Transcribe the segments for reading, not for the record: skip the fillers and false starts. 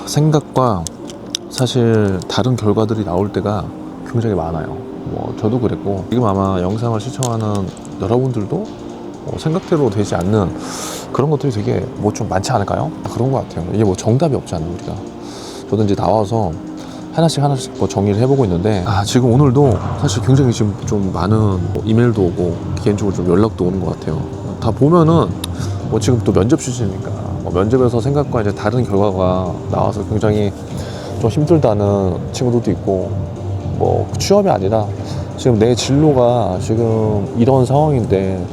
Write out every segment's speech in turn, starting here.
생각과 사실 다른 결과들이 나올 때가 굉장히 많아요. 뭐 저도 그랬고, 지금 아마 영상을 시청하는 여러분들도 생각대로 되지 않는 그런 것들이 되게 뭐 좀 많지 않을까요? 그런 것 같아요. 이게 뭐 정답이 없잖아요, 우리가. 저도 이제 나와서 하나씩 뭐 정리를 해보고 있는데, 지금 오늘도 사실 굉장히 지금 좀 많은 뭐 이메일도 오고 개인적으로 좀 연락도 오는 것 같아요. 다 보면은 뭐 지금 또 면접 시즌이니까 뭐 면접에서 생각과 이제 다른 결과가 나와서 굉장히 좀 힘들다는 친구들도 있고, 뭐 취업이 아니라 지금 내 진로가 지금 이런 상황인데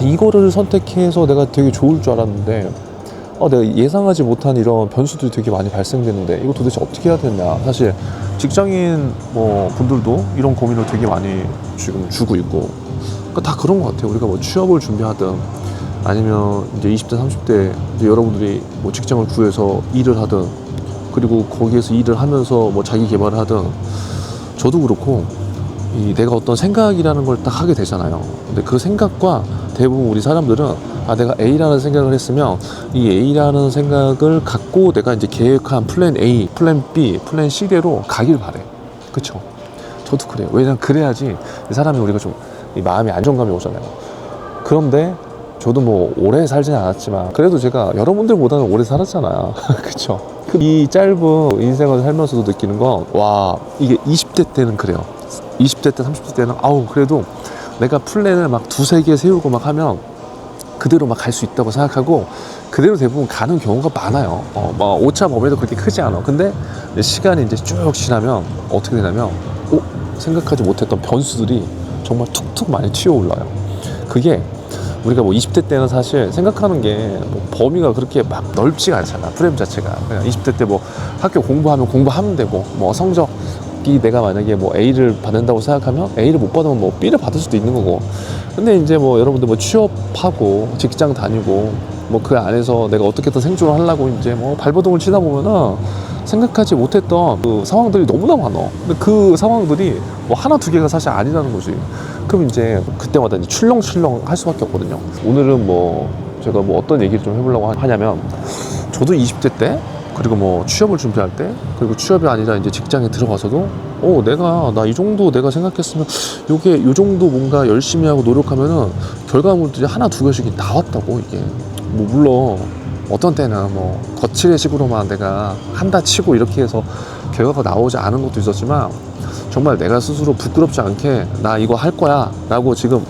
이거를 선택해서 내가 되게 좋을 줄 알았는데 내가 예상하지 못한 이런 변수들이 되게 많이 발생되는데 이거 도대체 어떻게 해야 되냐. 사실 직장인 뭐 분들도 이런 고민을 되게 많이 지금 주고 있고, 그러니까 다 그런 것 같아요. 우리가 뭐 취업을 준비하든 아니면 이제 20대 30대 이제 여러분들이 뭐 직장을 구해서 일을 하든, 그리고 거기에서 일을 하면서 뭐 자기 개발을 하든, 저도 그렇고 내가 어떤 생각이라는 걸 딱 하게 되잖아요. 근데 그 생각과 대부분 우리 사람들은 내가 A라는 생각을 했으면 이 A라는 생각을 갖고 내가 이제 계획한 플랜 A, 플랜 B, 플랜 C대로 가길 바래. 그쵸? 저도 그래요. 왜냐면 그래야지 사람이 우리가 좀 마음의 안정감이 오잖아요. 그런데 저도 뭐 오래 살지는 않았지만 그래도 제가 여러분들보다는 오래 살았잖아요. 그쵸? 이 짧은 인생을 살면서도 느끼는 건, 이게 20대 때는 그래요. 20대 때 30대 때는 그래도 내가 플랜을 막 두세 개 세우고 막 하면 그대로 막 갈 수 있다고 생각하고 그대로 대부분 가는 경우가 많아요. 막 오차 범위도 그렇게 크지 않아. 근데 시간이 이제 쭉 지나면 어떻게 되냐면 생각하지 못했던 변수들이 정말 툭툭 많이 튀어올라요. 그게 우리가 뭐 20대 때는 사실 생각하는 게 뭐 범위가 그렇게 막 넓지가 않잖아. 프레임 자체가. 그냥 20대 때 뭐 학교 공부하면 되고, 뭐 성적이 내가 만약에 뭐 A를 받는다고 생각하면 A를 못 받으면 뭐 B를 받을 수도 있는 거고. 근데 이제 뭐 여러분들 뭐 취업하고 직장 다니고 뭐 그 안에서 내가 어떻게든 생존을 하려고 이제 뭐 발버둥을 치다 보면은 생각하지 못했던 그 상황들이 너무나 많아. 근데 그 상황들이 뭐 하나 두 개가 사실 아니라는 거지. 그럼 이제 그때마다 이제 출렁출렁 할 수밖에 없거든요. 오늘은 뭐 제가 뭐 어떤 얘기를 좀 해보려고 하냐면, 저도 20대 때, 그리고 뭐 취업을 준비할 때, 그리고 취업이 아니라 이제 직장에 들어가서도 나 이 정도 내가 생각했으면 요 정도 뭔가 열심히 하고 노력하면은 결과물들이 하나 두 개씩 나왔다고. 이게 뭐 물론 어떤 때는 뭐 거칠의 식으로만 내가 한다 치고 이렇게 해서 결과가 나오지 않은 것도 있었지만, 정말 내가 스스로 부끄럽지 않게 나 이거 할 거야 라고 지금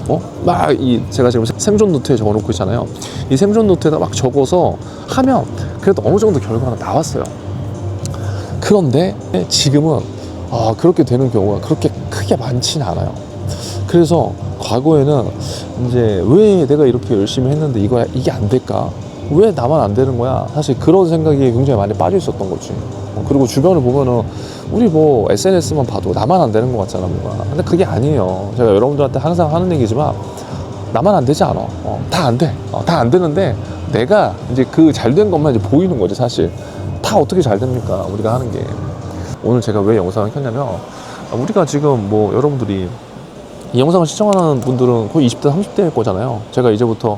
제가 지금 생존 노트에 적어놓고 있잖아요. 이 생존 노트에다 막 적어서 하면 그래도 어느 정도 결과가 나왔어요. 그런데 지금은 그렇게 되는 경우가 그렇게 크게 많지는 않아요. 그래서 과거에는 이제 왜 내가 이렇게 열심히 했는데 이게 안 될까? 왜 나만 안 되는 거야? 사실 그런 생각이 굉장히 많이 빠져 있었던 거지. 그리고 주변을 보면은 우리 뭐 SNS만 봐도 나만 안 되는 것 같잖아, 뭔가. 근데 그게 아니에요. 제가 여러분들한테 항상 하는 얘기지만 나만 안 되지 않아. 다 안 돼. 다 안 되는데 내가 이제 그 잘된 것만 이제 보이는 거지. 사실 다 어떻게 잘 됩니까, 우리가 하는 게. 오늘 제가 왜 영상을 켰냐면, 우리가 지금 뭐 여러분들이 이 영상을 시청하는 분들은 거의 20대 30대일 거잖아요. 제가 이제부터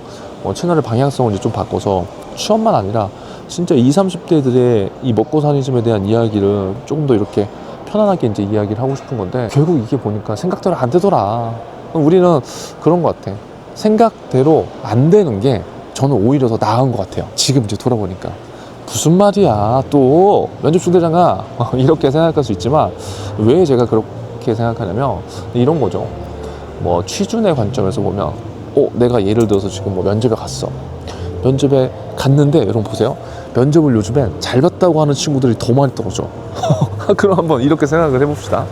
채널의 방향성을 이제 좀 바꿔서 취업만 아니라 진짜 20, 30대들의 이 먹고 사니즘에 대한 이야기를 조금 더 이렇게 편안하게 이제 이야기를 하고 싶은 건데, 결국 이게 보니까 생각대로 안 되더라. 우리는 그런 것 같아. 생각대로 안 되는 게 저는 오히려 더 나은 것 같아요. 지금 이제 돌아보니까. 무슨 말이야, 또 면접 중대장아. 이렇게 생각할 수 있지만 왜 제가 그렇게 생각하냐면 이런 거죠. 뭐 취준의 관점에서 보면 내가 예를 들어서 지금 뭐 면접에 갔어. 면접에 갔는데 여러분 보세요. 면접을 요즘엔 잘 봤다고 하는 친구들이 더 많이 떨어져. 그럼 한번 이렇게 생각을 해봅시다.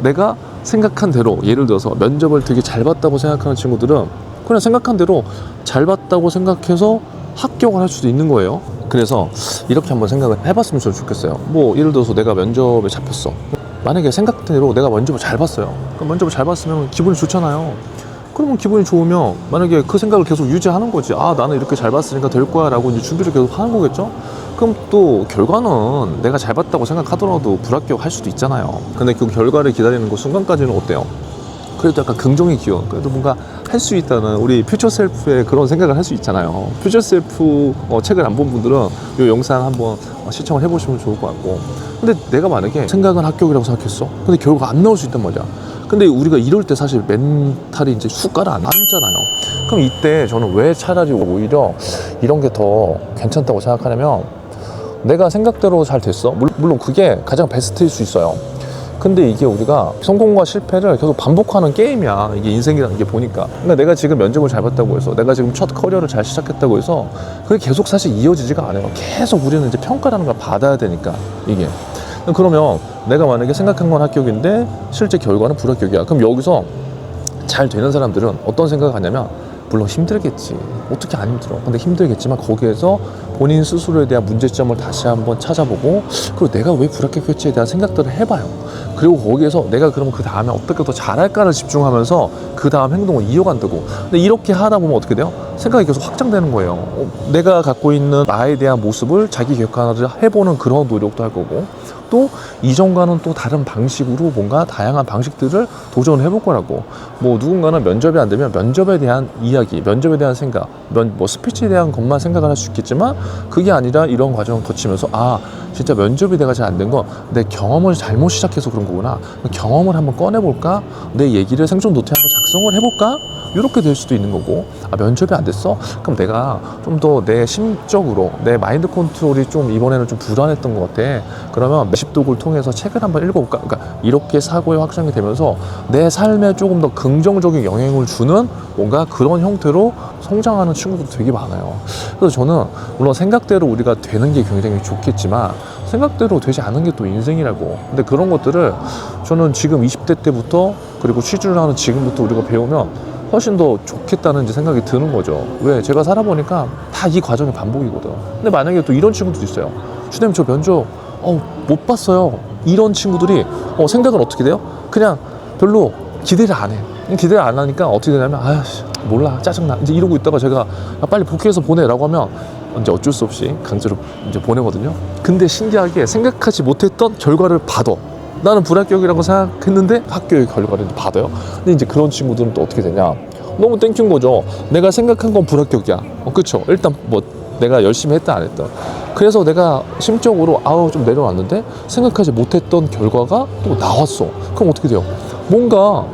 내가 생각한 대로, 예를 들어서 면접을 되게 잘 봤다고 생각하는 친구들은 그냥 생각한 대로 잘 봤다고 생각해서 합격을 할 수도 있는 거예요. 그래서 이렇게 한번 생각을 해봤으면 좋겠어요. 뭐 예를 들어서 내가 면접에 잡혔어. 만약에 생각대로 내가 면접을 잘 봤어요. 그럼 면접을 잘 봤으면 기분이 좋잖아요. 그러면 기분이 좋으면 만약에 그 생각을 계속 유지하는 거지. 나는 이렇게 잘 봤으니까 될 거야 라고 이제 준비를 계속 하는 거겠죠. 그럼 또 결과는 내가 잘 봤다고 생각하더라도 불합격할 수도 있잖아요. 근데 그 결과를 기다리는 그 순간까지는 어때요? 그래도 약간 긍정의 기운, 그래도 뭔가 할 수 있다는 우리 퓨처 셀프의 그런 생각을 할 수 있잖아요. 퓨처 셀프 책을 안 본 분들은 이 영상 한번 시청을 해보시면 좋을 것 같고, 근데 내가 만약에 생각은 합격이라고 생각했어. 근데 결과가 안 나올 수 있단 말이야. 근데 우리가 이럴 때 사실 멘탈이 이제 훅가라 안 앉잖아요. 그럼 이때 저는 왜 차라리 오히려 이런 게 더 괜찮다고 생각하냐면, 내가 생각대로 잘 됐어. 물론 그게 가장 베스트일 수 있어요. 근데 이게 우리가 성공과 실패를 계속 반복하는 게임이야. 이게 인생이라는 게 보니까. 그러니까 내가 지금 면접을 잘 봤다고 해서, 내가 지금 첫 커리어를 잘 시작했다고 해서 그게 계속 사실 이어지지가 않아요. 계속 우리는 이제 평가라는 걸 받아야 되니까, 이게. 그러면 내가 만약에 생각한 건 합격인데 실제 결과는 불합격이야. 그럼 여기서 잘 되는 사람들은 어떤 생각을 하냐면, 물론 힘들겠지. 어떻게 안 힘들어. 근데 힘들겠지만 거기에서 본인 스스로에 대한 문제점을 다시 한번 찾아보고, 그리고 내가 왜 불합격했지에 대한 생각들을 해봐요. 그리고 거기에서 내가 그럼 그 다음에 어떻게 더 잘할까를 집중하면서 그 다음 행동을 이어간다고. 근데 이렇게 하다 보면 어떻게 돼요? 생각이 계속 확장되는 거예요. 내가 갖고 있는 나에 대한 모습을 자기 객관화를 해보는 그런 노력도 할 거고, 또 이전과는 또 다른 방식으로 뭔가 다양한 방식들을 도전을 해볼 거라고. 뭐 누군가는 면접이 안 되면 면접에 대한 이야기, 면접에 대한 생각, 뭐 스피치에 대한 것만 생각을 할 수 있겠지만, 그게 아니라 이런 과정을 거치면서, 아 진짜 면접이 내가 잘 안 된 건 내 경험을 잘못 시작해서 그런 거구나. 경험을 한번 꺼내볼까? 내 얘기를 생존 노트에 한번 작성을 해볼까? 이렇게 될 수도 있는 거고, 아 면접이 안 됐어? 그럼 내가 좀 더 내 심적으로 내 마인드 컨트롤이 좀 이번에는 좀 불안했던 것 같아. 그러면 몇십독을 통해서 책을 한번 읽어볼까? 그러니까 이렇게 사고의 확장이 되면서 내 삶에 조금 더 긍정적인 영향을 주는 뭔가 그런 형태로 성장하는 친구도 되게 많아요. 그래서 저는 물론 생각대로 우리가 되는 게 굉장히 좋겠지만, 생각대로 되지 않은 게 또 인생이라고. 근데 그런 것들을 저는 지금 20대 때부터, 그리고 취준을 하는 지금부터 우리가 배우면 훨씬 더 좋겠다는 이제 생각이 드는 거죠. 왜? 제가 살아보니까 다 이 과정의 반복이거든. 근데 만약에 또 이런 친구들도 있어요. 주님 저 면접 못 봤어요. 이런 친구들이 생각은 어떻게 돼요? 그냥 별로 기대를 안 해. 기대를 안 하니까 어떻게 되냐면, 아씨 몰라 짜증나 이제 이러고 있다가 제가 빨리 복귀해서 보내라고 하면 이제 어쩔 수 없이 강제로 이제 보내거든요. 근데 신기하게 생각하지 못했던 결과를 받아. 나는 불합격이라고 생각했는데 합격의 결과를 받아요. 근데 이제 그런 친구들은 또 어떻게 되냐, 너무 땡큐인 거죠. 내가 생각한 건 불합격이야. 그쵸? 일단 뭐 내가 열심히 했다 안 했다, 그래서 내가 심적으로 좀 내려왔는데 생각하지 못했던 결과가 또 나왔어. 그럼 어떻게 돼요? 뭔가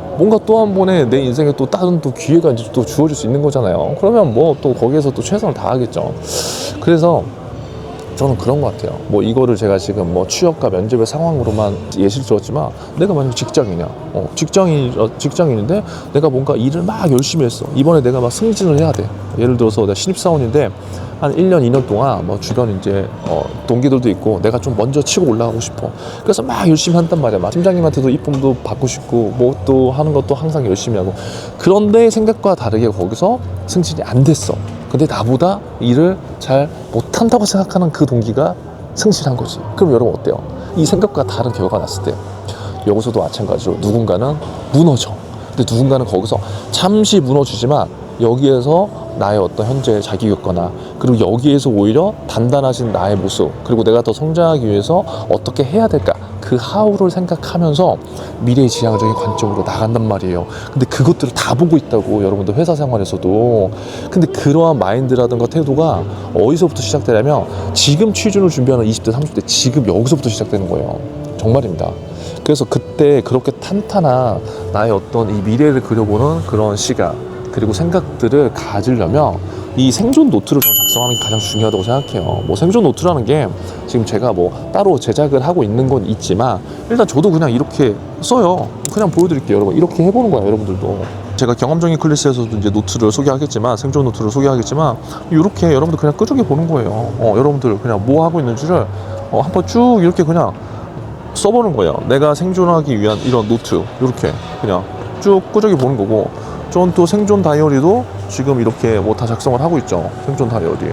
또 한 번에 내 인생에 또 다른 또 기회가 이제 또 주어질 수 있는 거잖아요. 그러면 뭐 또 거기에서 또 최선을 다하겠죠. 그래서 저는 그런 것 같아요. 뭐 이거를 제가 지금 뭐 취업과 면접의 상황으로만 예시를 들었지만, 내가 만약 직장이냐, 직장인인데 내가 뭔가 일을 막 열심히 했어. 이번에 내가 막 승진을 해야 돼. 예를 들어서 내가 신입사원인데 한 1년, 2년 동안 뭐 주변 이제 동기들도 있고 내가 좀 먼저 치고 올라가고 싶어. 그래서 막 열심히 한단 말이야. 막 팀장님한테도 이쁨도 받고 싶고 뭐 또 하는 것도 항상 열심히 하고. 그런데 생각과 다르게 거기서 승진이 안 됐어. 근데 나보다 일을 잘 못한다고 생각하는 그 동기가 승진한 거지. 그럼 여러분 어때요? 이 생각과 다른 결과가 났을 때 여기서도 마찬가지로 누군가는 무너져. 근데 누군가는 거기서 잠시 무너지지만 여기에서 나의 어떤 현재의 자기 격거나, 그리고 여기에서 오히려 단단해진 나의 모습, 그리고 내가 더 성장하기 위해서 어떻게 해야 될까, 그 하우를 생각하면서 미래의 지향적인 관점으로 나간단 말이에요. 근데 그것들을 다 보고 있다고, 여러분들 회사 생활에서도. 근데 그러한 마인드라든가 태도가 어디서부터 시작되냐면, 지금 취준을 준비하는 20대 30대 지금 여기서부터 시작되는 거예요. 정말입니다. 그래서 그때 그렇게 탄탄한 나의 어떤 이 미래를 그려보는 그런 시각, 그리고 생각들을 가지려면 이 생존 노트를 좀 작성하는 게 가장 중요하다고 생각해요. 뭐 생존 노트라는 게 지금 제가 뭐 따로 제작을 하고 있는 건 있지만, 일단 저도 그냥 이렇게 써요. 그냥 보여드릴게요. 여러분 이렇게 해보는 거예요. 여러분들도 제가 경험적인 클래스에서도 이제 노트를 소개하겠지만, 생존 노트를 소개하겠지만, 이렇게 여러분들 그냥 끄적여 보는 거예요. 여러분들 그냥 뭐 하고 있는지를 한번 쭉 이렇게 그냥 써보는 거예요. 내가 생존하기 위한 이런 노트, 이렇게 그냥 쭉 끄적여 보는 거고, 전 또 생존 다이어리도 지금 이렇게 뭐 다 작성을 하고 있죠. 생존 다이어리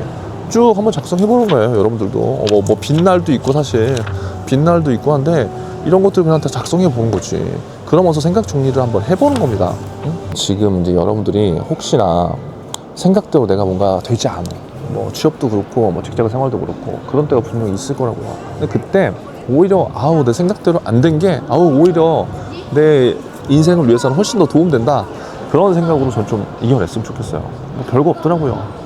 쭉 한번 작성해 보는 거예요. 여러분들도 뭐 빈날도 있고, 사실 빈날도 있고 한데, 이런 것들 그냥 다 작성해 보는 거지. 그러면서 생각 정리를 한번 해보는 겁니다. 응? 지금 이제 여러분들이 혹시나 생각대로 내가 뭔가 되지 않아, 뭐 취업도 그렇고 뭐 직장 생활도 그렇고 그런 때가 분명히 있을 거라고요. 근데 그때 오히려 내 생각대로 안 된 게 오히려 내 인생을 위해서는 훨씬 더 도움된다. 그런 생각으로 전 좀 이겨냈으면 좋겠어요. 뭐 별거 없더라고요.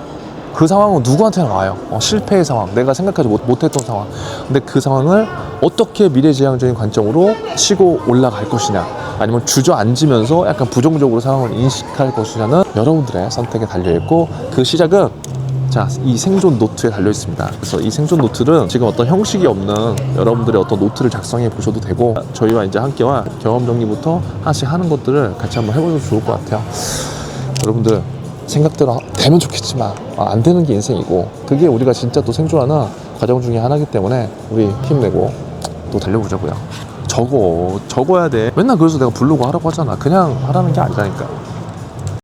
그 상황은 누구한테나 와요. 실패의 상황, 내가 생각하지 못했던 상황. 근데 그 상황을 어떻게 미래지향적인 관점으로 치고 올라갈 것이냐, 아니면 주저앉으면서 약간 부정적으로 상황을 인식할 것이냐는 여러분들의 선택에 달려있고, 그 시작은 자, 이 생존 노트에 달려 있습니다. 그래서 이 생존 노트는 지금 어떤 형식이 없는 여러분들의 어떤 노트를 작성해 보셔도 되고, 저희와 이제 함께와 경험 정리부터 하나씩 하는 것들을 같이 한번 해보셔도 좋을 것 같아요. 여러분들 생각대로 되면 좋겠지만 안 되는 게 인생이고, 그게 우리가 진짜 또 생존하는 과정 중에 하나이기 때문에 우리 힘내고 또 달려보자고요. 적어야 돼. 맨날 그래서 내가 블로그 하라고 하잖아. 그냥 하라는 게 아니라니까.